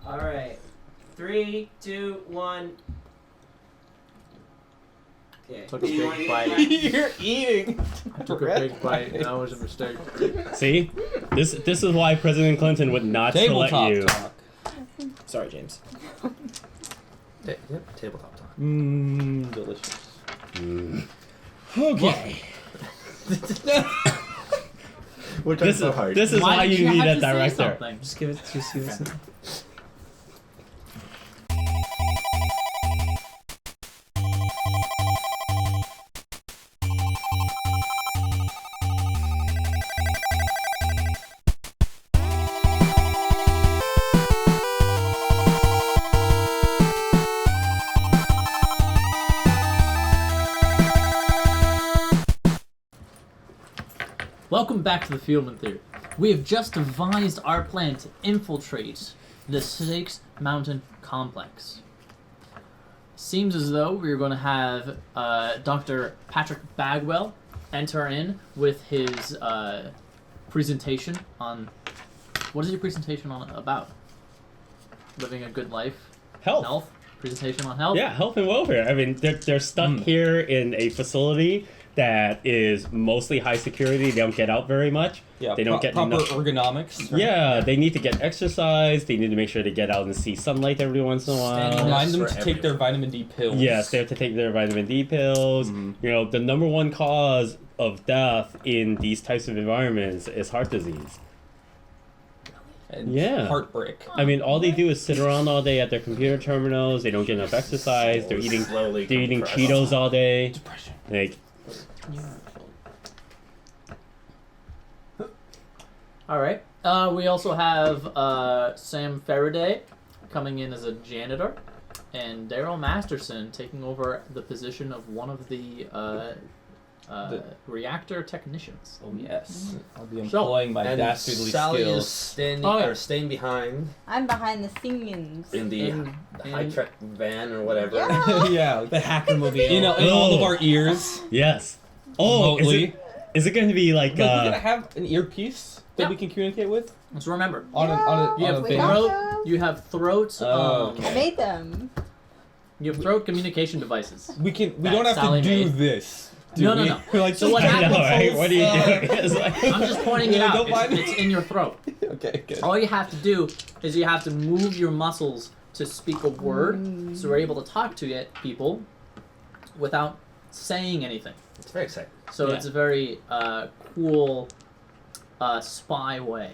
All right. 3, 2, 1. Okay. Took a big bite. You're eating. I took a big bite, and that was a mistake. See? This is why President Clinton would not select Tabletop you. talk. Sorry, James. Yep, tabletop talk. Delicious. Okay. We're trying so hard. This is why did you need have a to say director. something? Just give it. Just give it. Welcome back to the Fieldman Theory. We have just devised our plan to infiltrate the Snakes Mountain Complex. Seems as though we're going to have Dr. Patrick Bagwell enter in with his presentation on... What is your presentation on about? Living a good life? Health. Presentation on health? Yeah, health and welfare. I mean, they're stuck here in a facility that is mostly high security. They don't get out very much. Yeah, they don't get proper enough ergonomics. Right? Yeah, they need to get exercise. They need to make sure they get out and see sunlight every once in a while. Remind them to take their vitamin D pills. Yes, they have to take their vitamin D pills. You know, the number one cause of death in these types of environments is heart disease. And heartbreak. I mean, all they do is sit around all day at their computer terminals. They don't get enough exercise. They're eating Cheetos all day. Depression. Like, All right. We also have Sam Faraday coming in as a janitor, and Daryl Masterson taking over the position of one of the reactor technicians. Oh yes, I'll be employing my dastardly Sally skills. is staying behind I'm behind the scenes. in the high-tech van or whatever. Yeah. Yeah, The Hacker-mobile. in all of our ears. yes. Oh, Remotely. is it going to be like... Like, we're gonna have an earpiece that we can communicate with Let's remember. on You a have we band. have throat. them. You have throats. Oh, I made them. You have throat communication devices. We That don't have Sally to do made. this. No, do no, we? no. We're like, So what I know, happens? right? What are you doing? It's like... I'm just pointing it Yeah, out. don't mind me. It's in your throat. Okay, good. All you have to do is you have to move your muscles to speak a word, so we're able to talk to people without saying anything. It's very exciting. So it's a very cool spy way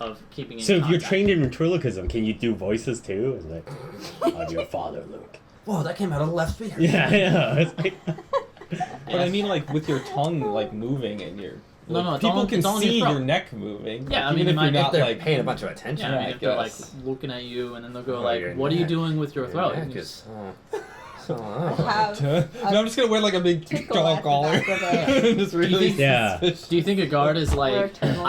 of keeping in So if contact. you're trained in ventriloquism, can you do voices too? It's like, I'm your father, Luke. Whoa, that came out of the left field. Yeah, yeah. It's like... But I mean, like with your tongue, like moving and your No, people can it's all in see your throat. your neck moving. Yeah, like, I mean, even if you you're might- not If they're like paying a bunch of attention. Yeah, I mean, I if they're like guess. looking at you, and then they'll go Oh, like, your "What are you neck. doing with your throat?" Neck is, so, Have no, I'm just gonna wear like a big tickle dog at the collar. back of it. Just really Yeah. suspicious. Do you think a guard is Or a like, turtle.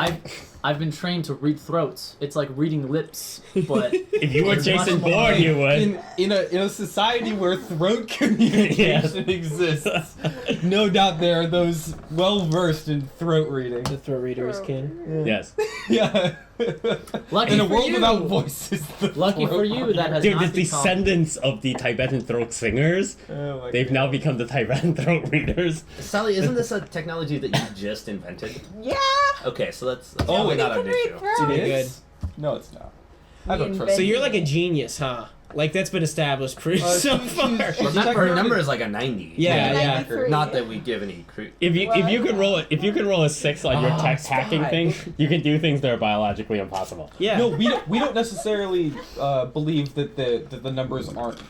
I've been trained to read throats. It's like reading lips, but If you were it's Jason much more- Bourne, you would. in a society where throat communication exists, no doubt there are those well versed in throat reading. The throat reader is king. Yes. Yeah. Lucky in a for world you. without voices. the Lucky throat for you, that has Dude, not the become. descendants of the Tibetan throat singers, Oh my they've now become the Tibetan throat readers. Sally, isn't this a technology that you just invented? Yeah. Okay, so that's Oh, probably We not can an read issue. throats. It Pretty is? No, it's not. I don't trust So you're like a genius, huh? Like that's been established pretty so far. Her number is like a 90. Yeah, yeah. Hacker. Not that we give any If you could roll a 6 on your tech it's hacking fine. thing, you can do things that are biologically impossible. Yeah. No, we don't necessarily believe that the numbers aren't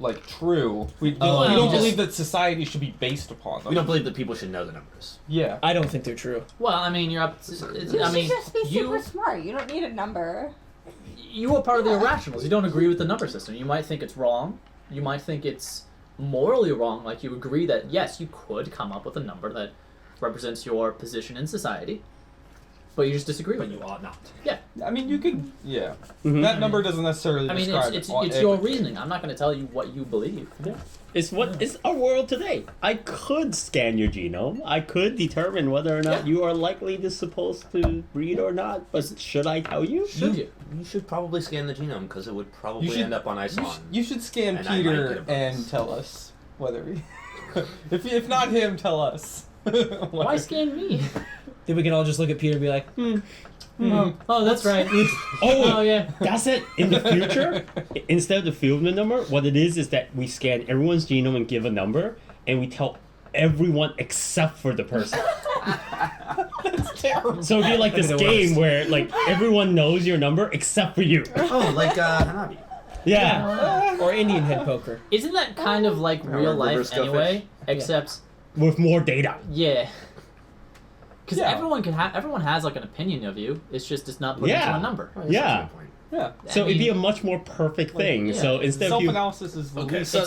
like true. We Oh, don't just- believe that society should be based upon them. We don't believe that people should know the numbers. Yeah. I don't think they're true. Well, I mean, you're up. You I mean, should just be you super smart. You don't need a number. you are part of the irrationals. You don't agree with the number system. You might think it's wrong. You might think it's morally wrong. Like you agree that yes, you could come up with a number that represents your position in society. but you just disagree with But me. you ought not. Yeah. I mean, you could. Yeah. Mhm. That number doesn't necessarily I mean, describe it's all- your everything. reasoning. I'm not going to tell you what you believe. It's our world today. I could scan your genome. I could determine whether or not Yeah. you are likely to supposed to breed or not. But should I tell you? Should you? You should probably scan the genome because it would probably You should- end up on Isilon. You should scan And I might get a Peter bonus. and tell us whether he. if not him, tell us. Why scan me? Then we can all just look at Peter and be like, Oh, that's right. Oh, yeah. that's it. In the future, instead of the Fieldman number, what it is that we scan everyone's genome and give a number, and we tell everyone except for the person. That's terrible. So it'd be like this That'd be the game worst. where like everyone knows your number except for you. Oh, like Hanabi. Yeah, or Indian head poker. Isn't that kind of like Or real reverse life anyway? goldfish. Except, with more data. yeah. Because Yeah. everyone has like an opinion of you. It's just it's not put Yeah. into a number. Oh, that's Yeah. a good point. Yeah. So I it'd be a mean, much more perfect thing. yeah. So instead of you, Self-analysis is the Okay, least. so-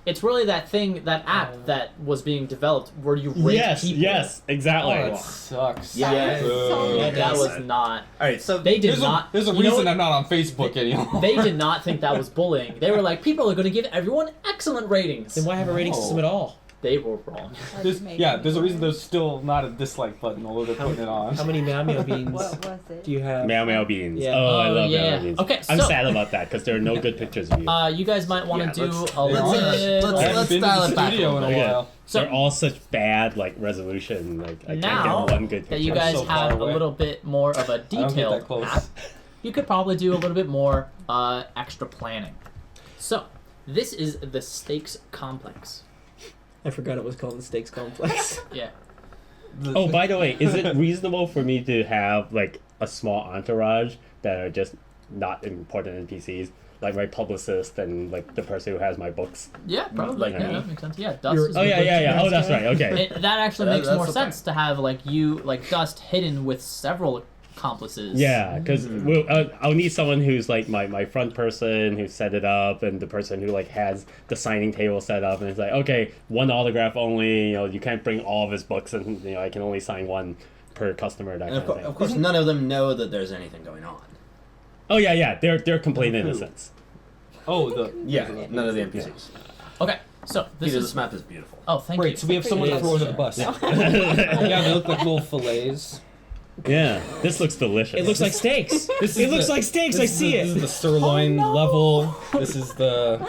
it's really that thing, that app that was being developed where you rate yes, people. yes, exactly. Oh, that sucks. Yeah. That is so Yeah, Yeah, that was Listen. not. All right, so They did There's not. there's a you know reason what? I'm not on Facebook anymore. They did not think that was bullying. They were like, people are going to give everyone excellent ratings. Then why have a rating No. system at all? They were wrong. There's a reason there's still not a dislike button, although they're putting it on. How many meow meow beans What was it? do you have? Meow meow beans. Yeah. Oh, I Oh, love meow yeah. meow beans. Okay, I'm so- sad about that because there are no good pictures of you. You guys might want Yeah, to do let's- a little. let's let's- I haven't let's been to dial the it back a studio in a little bit. while. So- They're all such bad like resolution. Like I Now can't get one good that picture. you I'm guys so far have a away. little bit more of a I don't get detailed that close. map, you could probably do a little bit more extra planning. So, this is the stakes complex. I forgot it was called the Stakes Complex. Yeah. Oh, by the way, is it reasonable for me to have like a small entourage that are just not important NPCs, like my publicist and like the person who has my books? Yeah, probably. Like yeah, me. that makes sense. Yeah, Dust You're- is Oh a yeah, good yeah, yeah. choice. Oh, that's right. Okay. That actually makes That's more okay. sense to have like you, like Dust, hidden with several accomplices. Yeah, because I'll need someone who's like my front person who set it up, and the person who like has the signing table set up, and it's like, okay, one autograph only. You know, you can't bring all of his books, and I can only sign one per customer. That and kind of thing. of course, none of them know that there's anything going on. Oh yeah, they're complete innocents. Oh, the Yeah, none of the NPCs. Okay, so this Peter, is. this map is beautiful. Oh, thank you. Great, so we have someone to It throw is. under the bus. Yeah, they look like little fillets. Yeah, this looks delicious. It looks like steaks. This It is looks the- like steaks. This I is see the, it. This is the sirloin level. This is the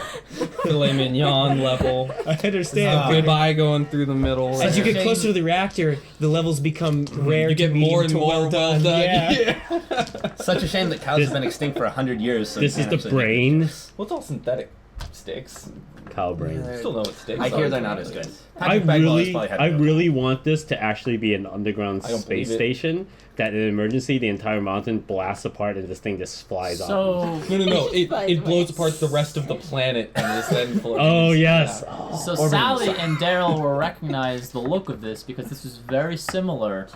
filet mignon level. I understand. Ribeye going through the middle. As you there. get closer to the reactor, the levels become rare. You get to medium more and to more well done. Yeah. Such a shame that cows have been extinct for 100 years. So This you is can't the actually make brain. pictures. Well, it's all synthetic steaks. Cow brain. Still know it's steaks. I hear they're not as good. I Patrick Bagwell has really, probably had I to go. really want this to actually be an underground I don't space believe it. station. That in an emergency, the entire mountain blasts apart and this thing just flies off. So, No. It By the blows way. apart the rest of the planet and is then floating. Oh yes. Yeah. so Orbiting Sally the sun. and Daryl will recognize the look of this because this is very similar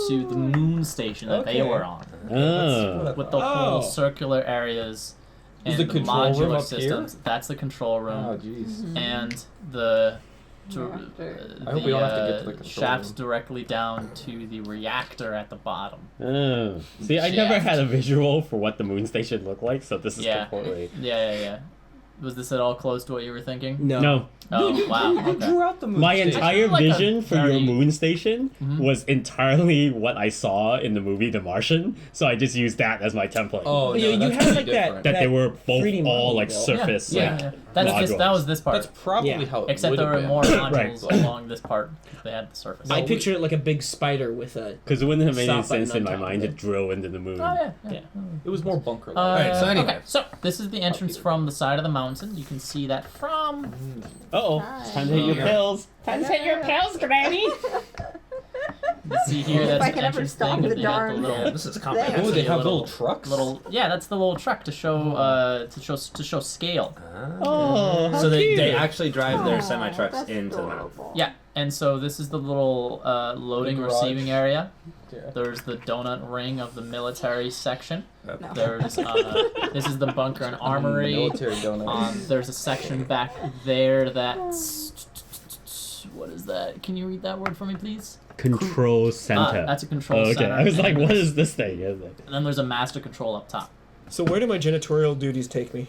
to the moon station that they Okay. were on, Oh. with the Oh. whole circular areas Is and the the control room modular up systems. That's the control room. Oh, jeez. And the I hope we don't have to get to the control shafts room. directly down to the reactor at the bottom. Oh. See, I never had a visual for what the moon station looked like, so this is Yeah. completely. Yeah. Was this at all close to what you were thinking? No, Oh, wow. You Okay. drew out the moon my station. entire like a vision for very- your moon station Mhm. was entirely what I saw in the movie The Martian, so I just used that as my template. Oh, no, You that's have pretty like that- different. that they were both 3D all model like built. surface. Yeah. That's modules. that was this part. That's probably Yeah. how it Except would there have were been. more modules Right. along this part. They had the surface. I pictured it like a big spider with a. Because it wouldn't have made any Stop button sense in on my top mind to of it. drill into the moon. Oh yeah. Yeah. It was more bunker. Alright, so anyway. Okay, so this is the entrance from the side of the mountain. You can see that from. Uh-oh, it's time to hit your Yeah. pills. Time to hit your pills, Granny. You see here If that's I the can ever entrance stop thing. the And they got the darn- little, Yeah, this is comprehensive. Oh, they have little- little trucks. yeah, that's the little truck to show scale. Oh, So they cute. actually drive their Aw, semi trucks that's into the mountain. adorable. Yeah, and so this is the little loading The garage. receiving area. Yeah. There's the donut ring of the military section. No. There's this is the bunker and armory. Military donut. There's a section back there that's what is that? Can you read that word for me, please? Control center. That's a control okay. center. I was like, and what is this thing? I was like, And then there's a master control up top. So where do my janitorial duties take me?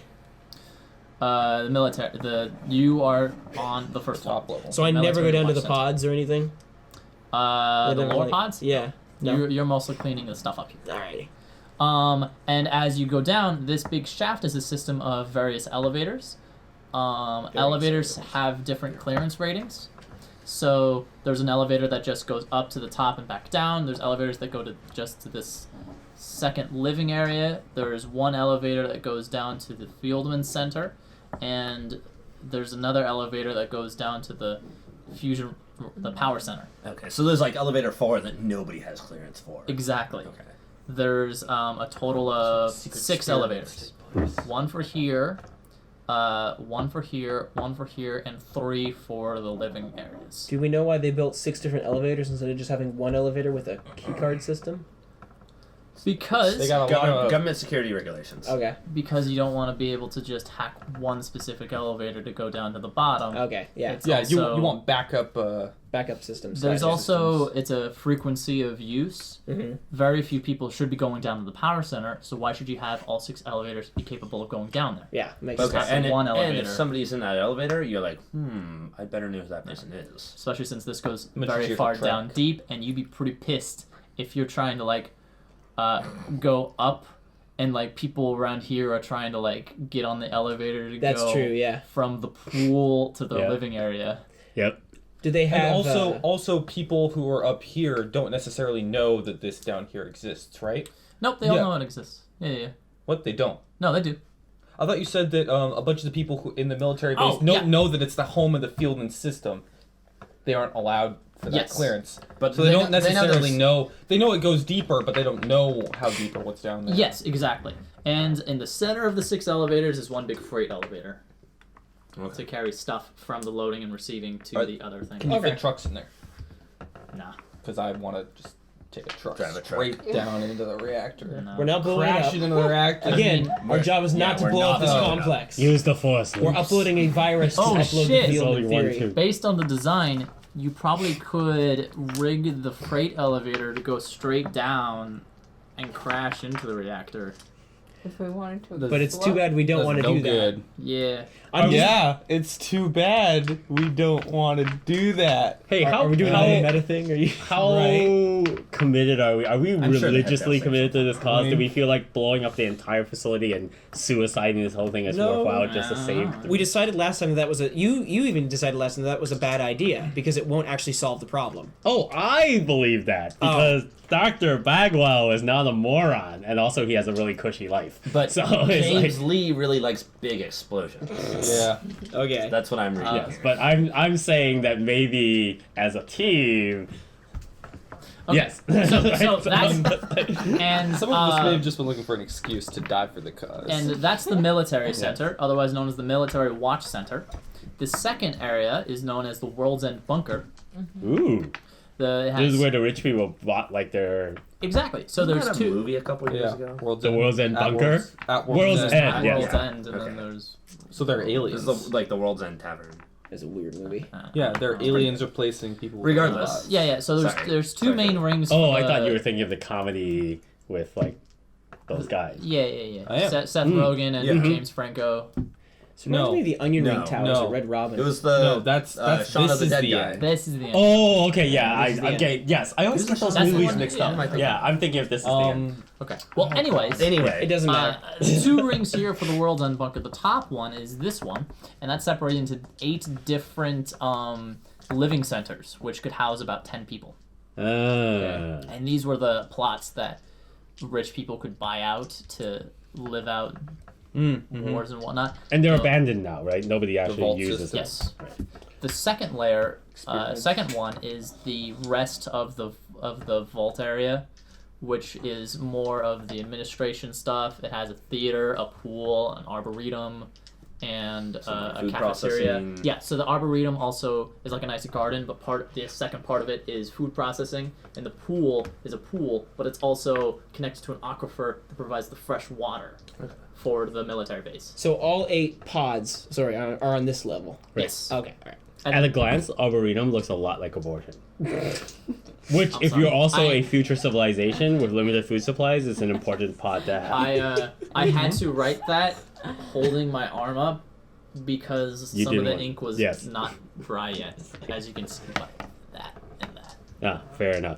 The military. You are on the first Top level. level. So I never go Military down to watch the center. pods or anything? The They're lower like- pods. Yeah. No. You're mostly cleaning the stuff up here. Alrighty. And as you go down, this big shaft is a system of various elevators. Elevators have different clearance ratings. So there's an elevator that just goes up to the top and back down. There's elevators that go to just to this second living area. There's one elevator that goes down to the Fieldman Center, and there's another elevator that goes down to the power center. Okay, so there's like elevator 4 that nobody has clearance for. Exactly. Okay. There's a total of 6 elevators. One for here, one for here, one for here, and 3 for the living areas. Do we know why they built 6 different elevators instead of just having one elevator with a keycard system? Because They got a lot of Government security regulations. Okay. because you don't want to be able to just hack one specific elevator to go down to the bottom. Okay. Yeah. It's yeah. also- You want backup. Backup systems. There's Gotcha. also it's a frequency of use. Mhm. Very few people should be going down to the power center, so why should you have all 6 elevators be capable of going down there? Yeah. Makes Okay, sense. That's one and elevator. if somebody's in that elevator, you're like, I better know who that person is. Especially since this goes Much very easier to far track. down deep, and you'd be pretty pissed if you're trying to go up, and people around here are trying to get on the elevator to That's go true. Yeah. from the pool to the Yeah. living area. yep. Do they have? And also people who are up here don't necessarily know that this down here exists, right? Nope, they all Yeah. know it exists. Yeah. What, they don't? No, they do. I thought you said that a bunch of the people who in the military base Oh, don't yeah. know that it's the home of the Fieldman system. They aren't allowed for that Yes. clearance. But So they don't know necessarily there's- know. They know it goes deeper, but they don't know how deep or what's down there. Yes, exactly. And in the center of the 6 elevators is one big freight elevator to carry stuff from the loading and receiving to Are- the other thing. Can you Okay. fit trucks in there? Nah. Because I want to just take a truck Drive a truck. straight down into the reactor. No. We're not blowing it Crash up. it into the reactor. Again, our We're- job is not yeah, to we're blow not up this blowing it up. complex. Use the force. We're uploading a virus to Oh, upload shit. the It's only field one, theory. two. Based on the design, you probably could rig the freight elevator to go straight down and crash into the reactor. If we wanted to. But it's too bad we don't That's want to no do that. good. Yeah. I'm just- Yeah, it's too bad we don't want to do that. Hey, Are we doing how, a meta thing? Are you? how committed are we? Are we I'm sure they have religiously that committed to this cause? I Do mean- we feel like blowing up the entire facility and suiciding this whole thing is No. worthwhile just to save? We decided last time that was you even decided last time that was a bad idea because it won't actually solve the problem. Oh, I believe that because Dr. Bagwell is not a moron, and also he has a really cushy life. But So it's James like- Lee really likes big explosions. Yeah. Okay. That's what I'm reading. Yes, but I'm saying that maybe as a team. Okay. Yes. So Right? that's and Some of us may have just been looking for an excuse to die for the cause. and that's the military center, otherwise known as the Military Watch Center. The second area is known as the World's End Bunker. Ooh, It this is has, where the rich people bought like their exactly. So Wasn't there's that a 2. movie a couple years ago. World's World's End at Bunker? At World's End. At yeah. World's End, and Okay. then there's So they're This aliens. is the World's End Tavern. It's a weird movie. Yeah, they're aliens replacing people. with Regardless. lives. yeah. So Sorry. there's 2 Sorry. main rings. Oh, for I thought the- you were thinking of the comedy with like those guys. Yeah. I am. Seth Rogen and Yeah. James Franco. So it reminds No. me of the Onion Ring No. Towers No. or Red Robin. It was the No, that's Shaun this of the is Dead the guy. end. This is the end. Oh, okay, yeah, This is the end. okay, yes. I always This get is those That's the movies one- mixed yeah. up. Yeah, I'm thinking if this is the end. Okay. Well, anyways. Anyway, It doesn't matter. The 2 rings here for the World's End Bunker. The top one is this one, and that's separated into 8 different living centers, which could house about 10 people. And these were the plots that rich people could buy out to live out wars and whatnot. And they're Well, abandoned now, right? Nobody actually vault uses them. system. Yes. The second layer, Experience. second one is the rest of the vault area, which is more of the administration stuff. It has a theater, a pool, an arboretum, and Some a food cafeteria. processing. Yeah, so the arboretum also is like a nice garden, but the second part of it is food processing, and the pool is a pool, but it's also connected to an aquifer that provides the fresh water for the military base. So all 8 pods, are on this level. Yes. Okay, all right. At a glance, Arboretum looks a lot like abortion. Which, I'm if sorry. you're also a future civilization with limited food supplies, is an important pod to have. I had to write that holding my arm up because You some of didn't the want- ink was yes. not dry yet, as you can see by that and that. Ah, fair enough.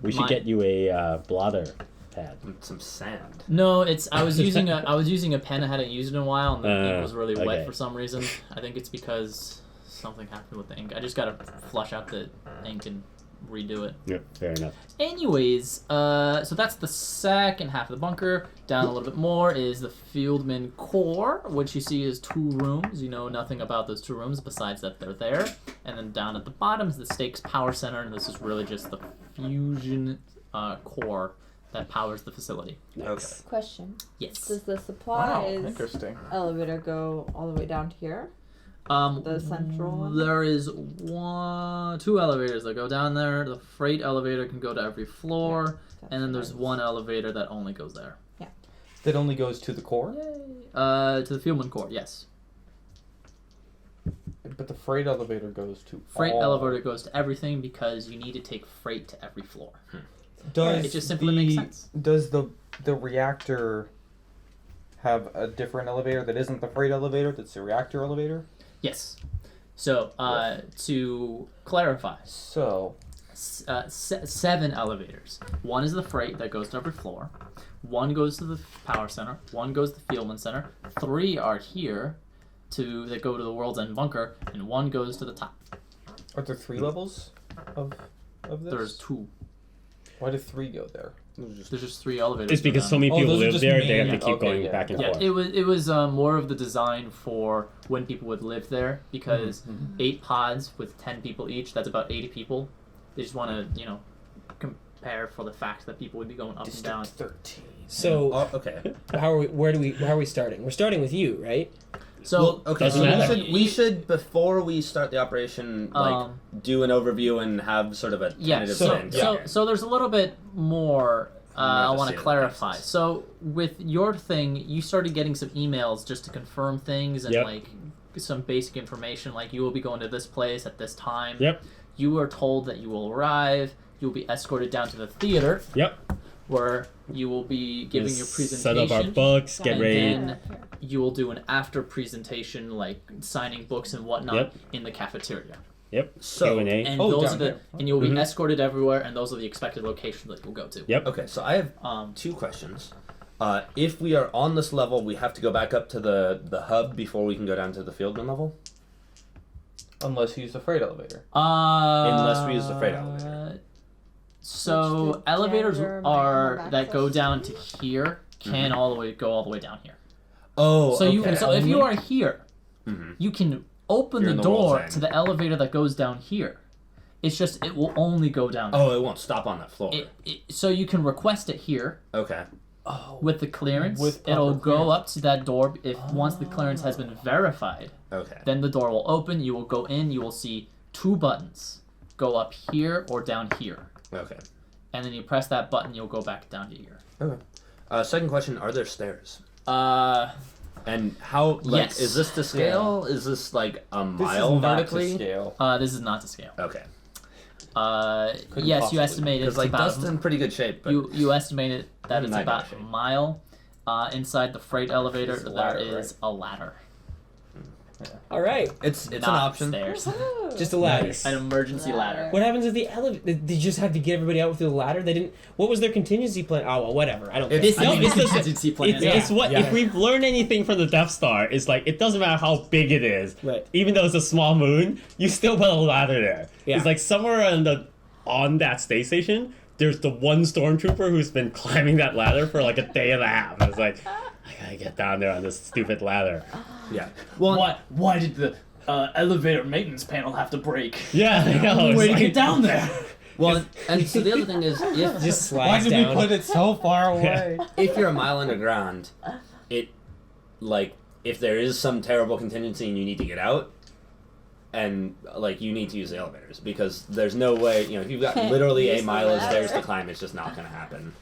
We should my- get you a blotter pad. Some sand. No, it's I was using a pen. I hadn't used it in a while, and the ink was really wet okay. for some reason. I think it's because something happened with the ink. I just gotta flush out the ink and redo it. Yep, fair enough. Anyways, so that's the second half of the bunker. Down a little bit more is the Fieldman core, which you see is 2 rooms. You know nothing about those 2 rooms besides that they're there. And then down at the bottom is the Stakes Power Center, and this is really just the fusion core that powers the facility. Nice. Question. Yes. Does the Wow, supplies interesting. elevator go all the way down to here? The central one? There is 2 elevators that go down there. The freight elevator can go to every floor, That's and then there's nice. 1 elevator that only goes there. That only goes to the core, To the Fieldman core, yes. but the freight elevator goes to Freight all. elevator goes to everything because you need to take freight to every floor. Does It just simply makes sense. Does the reactor have a different elevator that isn't the freight elevator? That's the reactor elevator. Yes. So, to clarify, So 7 elevators. 1 is the freight that goes to every floor. 1 goes to the power center. 1 goes to the Fieldman Center. 3 are here that go to the World's End bunker, and 1 goes to the top. are there 3 levels of this? There's 2. Why did 3 go there? There's just 3 elevators. It's because for so them. many Oh, people those are live just there, they have to main- keep okay, going yeah, back and Yeah, forth. it was more of the design for when people would live there because 8 pods with 10 people each. That's about 80 people. They just want to compare for the fact that people would be going up and down. 13. So Oh, okay. how are we starting? We're starting with you, right? So Well, okay. Doesn't So matter. we should before we start the operation, like do an overview and have sort of a yeah, tentative so, plan. so there's a little bit more I Not want to to say clarify. the So with your thing, you started getting some emails just to confirm things and Yep. like some basic information, like you will be going to this place at this time. Yep. You are told that you will arrive. You will be escorted down to the theater Yep. where you will be giving your Set presentation. up our books, get and ready. then you will do an after presentation, like signing books and whatnot, Yep. in the cafeteria. Yep. So- Q&A. And Oh, those down are the there. and you'll be Mhm. escorted everywhere, and those are the expected locations that you'll go to. Yep. Okay, so I have Um, 2 questions. If we are on this level, we have to go back up to the hub before we can go down to the Fieldman level. Unless you use the freight elevator. Unless we use the freight elevator. So Which the elevators janitor might are have that go access down to here can Mhm. go all the way down here. Oh, So okay. so if you are here, Mhm. you can open You're the in the world's door end. to the elevator that goes down here. It's just it will only go down. Oh, it won't stop on that floor. So you can request it here Okay. Oh. with the clearance. With proper It'll go clearance. up to that door. If once the clearance has been verified, Okay. then the door will open. You will go in. You will see 2 buttons. Go up here or down here. Okay. And then you press that button, you'll go back down to here. Okay. Second question: are there stairs? Uh, And how? Like, Yes. is this to scale? Is this like a This mile is not vertically? to scale. this is not to scale. Okay. Couldn't Yes, possibly. you estimate Because it's like about dust in pretty good shape, but you estimated that it's Not about good a shape. mile. Inside the freight elevator, It's a there ladder, is a ladder. All right, it's an Not option. stairs. just a ladder. Nice. An emergency ladder. What happens if the elevator? Did you just have to get everybody out through the ladder? They didn't. What was their contingency plan? Oh well, whatever. I don't. care. It's, I no, mean, it's, the, contingency plan. it's what Yeah. if we've learned anything from the Death Star, it's like it doesn't matter how big it is. Right. Even though it's a small moon, you still put a ladder there. Yeah. It's like somewhere on that space station, there's the one stormtrooper who's been climbing that ladder for like a day and a half. It's like I gotta get down there on this stupid ladder. Yeah. Well, Why did the elevator maintenance panel have to break? Yeah, I know. It's like- down there? well, and so the other thing is, if Just Why slides did down. we put it so far away? if you're a mile underground, it like if there is some terrible contingency and you need to get out, and like you need to use the elevators because there's no way if you've got literally a Use the mile of stairs to ladder. climb, it's just not gonna happen.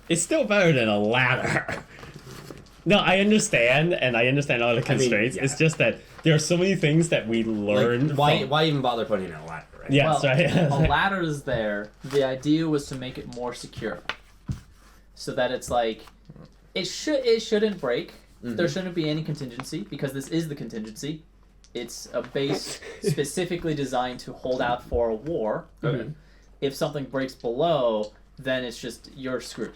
It's still better than a ladder. No, I understand, and I understand all the constraints. yeah. It's just that there are so many things that we learned. Like, why even bother putting in a ladder, right? Yes, well, right. a ladder is there. The idea was to make it more secure, so that it's like it shouldn't break. Mm-hmm. There shouldn't be any contingency because this is the contingency. It's a base specifically designed to hold out for a war. Okay. If something breaks below, then it's just you're screwed.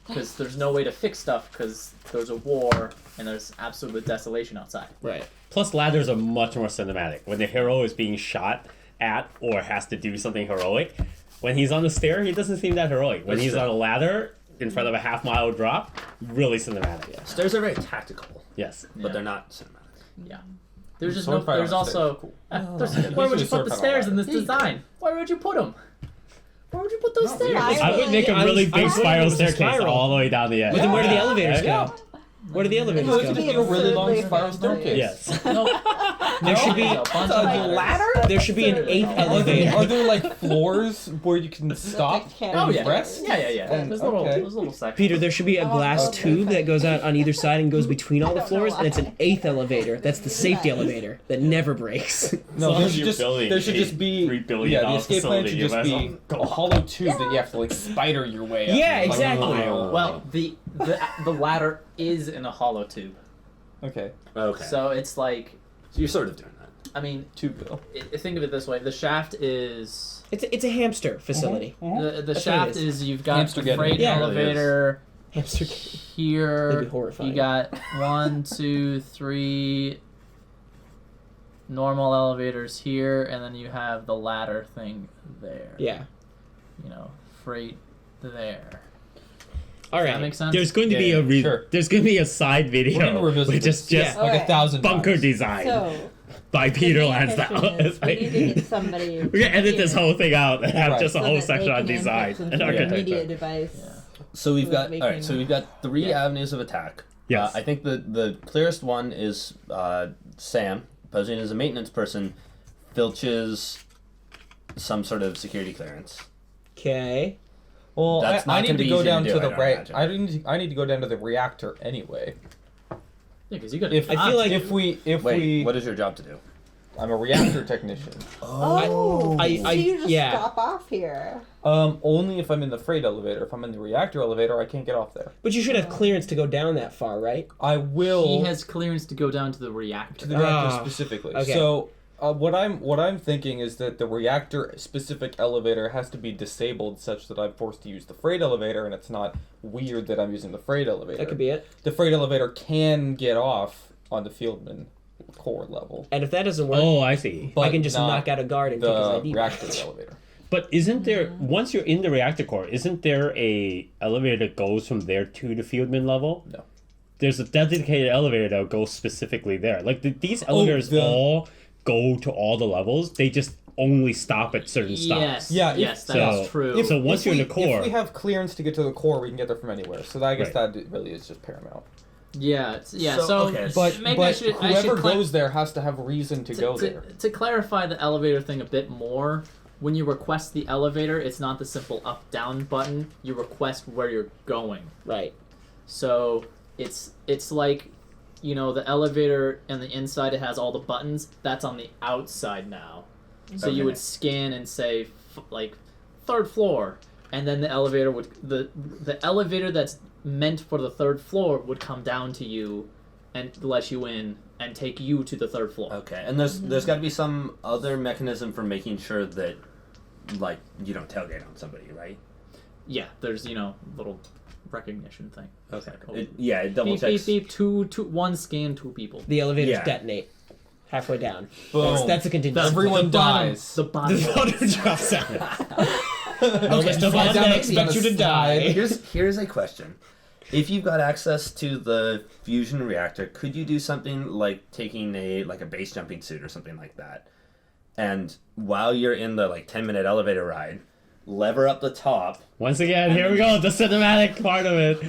Because there's no way to fix stuff because there's a war and there's absolute desolation outside. Right. Plus, ladders are much more cinematic. When the hero is being shot at or has to do something heroic, when he's on the stair, he doesn't seem that heroic. When That's he's true. on a ladder in front of a half-mile drop, really cinematic. Yeah. Stairs are very tactical, Yes. but Yeah. they're not cinematic. Yeah. There's just Sword no. fight There's on stairs also. is cool. Where would you Usually put sword the fight on stairs in this ladder. design? Where would you put them? Where would you put those stairs? I would make a I really was- big I was spiral thinking it was a staircase spiral. all the way down the edge. But then where do the elevators Yeah. go? Where do the elevators No, go? it's just a really long spiral staircase. Yes. No. There should be There's a bunch a of ladders. ladder? there should be an 8th Are there, elevator. are there like floors where you can stop can't Oh and yeah. rest? Yeah. And- There's little, okay. there's little sections. Peter, there should be a Oh, glass okay. tube that goes out on either side and goes between all the floors, and it's an 8th elevator. That's the safety elevator that never breaks. No, long there as should you're just building there should a just be $3 billion yeah. The escape plan facility, should you just might as be well a hollow tube that you have to like spider your way up. Yeah, like, exactly. mile. Well, the ladder is in a hollow tube, Okay, Okay. so it's like, So you're sort of doing that. I mean, tube bill. think of it this way: the shaft is It's a hamster facility. the That's shaft what it is you've got Hamster the getting freight it. Yeah. elevator Hamster. here. That'd be horrifying. You got 1, 2, 3 normal elevators here, and then you have the ladder thing there. Yeah. You know, freight there. All Does right. that make sense? There's going to be Yeah, a sure. there's going to be a side We're gonna video revisit which is this. just Yeah. Like Okay. 1,000 bunker times. design So, by Peter the main Lansdowne. mission is It's we like- need to get somebody. We're gonna edit this whole thing out and have Right. just a so whole that section they on can design input some and sort of media architecture. device. Yeah. So we've With got making- so we've got three avenues of attack. Yes. I think the clearest one is Sam posing as a maintenance person, filches some sort of security clearance. Okay. Well, That's I not need gonna to be go easy to down do, to I the don't right. imagine. I need to go down to the reactor anyway. Yeah, because you got. If I feel like- if we Wait, what is your job to do? I'm a reactor technician. Oh, I- so you just yeah. stop off here. Only if I'm in the freight elevator. If I'm in the reactor elevator, I can't get off there. But you should have clearance to go down that far, right? I will He has clearance to go down to the reactor. to the reactor Ah, specifically. okay. So what I'm thinking is that the reactor specific elevator has to be disabled such that I'm forced to use the freight elevator, and it's not weird that I'm using the freight elevator. That could be it. The freight elevator can get off on the Fieldman core level. And if that doesn't work, Oh, I see. But I can just not knock out a guard and take his the ID. reactor elevator. But isn't there once you're in the reactor core, isn't there a elevator that goes from there to the Fieldman level? No. There's a dedicated elevator that goes specifically there. Like these elevators the- all go to all the levels. They just only stop at certain stops. Yes. Yeah, if- Yes, that's so- true. So once you're in the core, if we have clearance to get to the core, we can get there from anywhere. So I guess Right. that really is just paramount. yeah. So, okay. But maybe I should whoever cla- goes there has to have reason to go there. To clarify the elevator thing a bit more, when you request the elevator, it's not the simple up-down button. You request where you're going. Right. So it's like, you know, the elevator and the inside, it has all the buttons. That's on the outside now. So you Okay. would scan and say like 3rd floor, and then the elevator would the elevator that's meant for the 3rd floor would come down to you and let you in and take you to the 3rd floor. Okay, and there's got to be some other mechanism for making sure that, like, you don't tailgate on somebody, right? Yeah, there's, you know, little recognition thing. Okay. Like, oh, It double beep, checks. beep, beep, one scan, 2 people. The elevators Yeah. detonate halfway down. Boom. That's a contingency. Everyone dies. The bottom. The motor drops out. Okay, the slide one down that the- expects you to slide. die. Here's a question. If you've got access to the fusion reactor, could you do something like taking a base jumping suit or something like that, and while you're in the 10-minute elevator ride, lever up the top? once again, here we go, the cinematic part of it.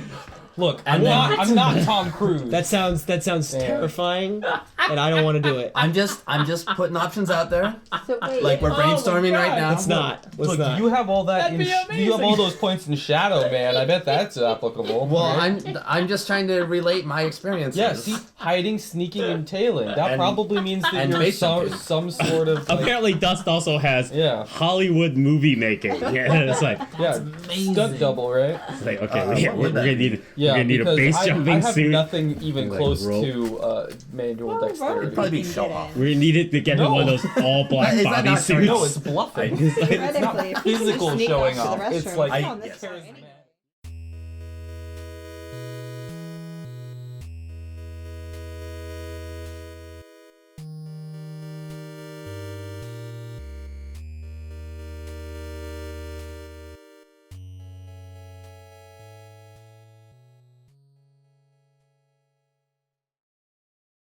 Look, And I'm not Tom Cruise. That sounds Yeah. terrifying. and I don't want to do it. I'm just putting options out there. So wait. Like we're brainstorming right now. Let's not. Let's Look, not. you have all that. That'd be You have all amazing. those points in Shadow, man. I bet that's applicable. Well, right? I'm just trying to relate my experiences. Yeah, see, hiding, sneaking, and tailing. That And- probably means that and you're base jumping. some sort of. Like, Apparently, Dust also has Yeah. Hollywood movie making. Yeah, it's like, yeah, amazing. stunt double, right? it's like okay, what we're would that gonna need Yeah, we're gonna need a because base I jumping have suit. nothing even Like close rope. to manual dexterity. Probably be You can show get off. in. We needed to get him one of those all black Is that body not suits. No, it's bluffing. I- it's not Theoretically, if we can just physical sneak showing off off. to the It's restroom, like come on, this yes. is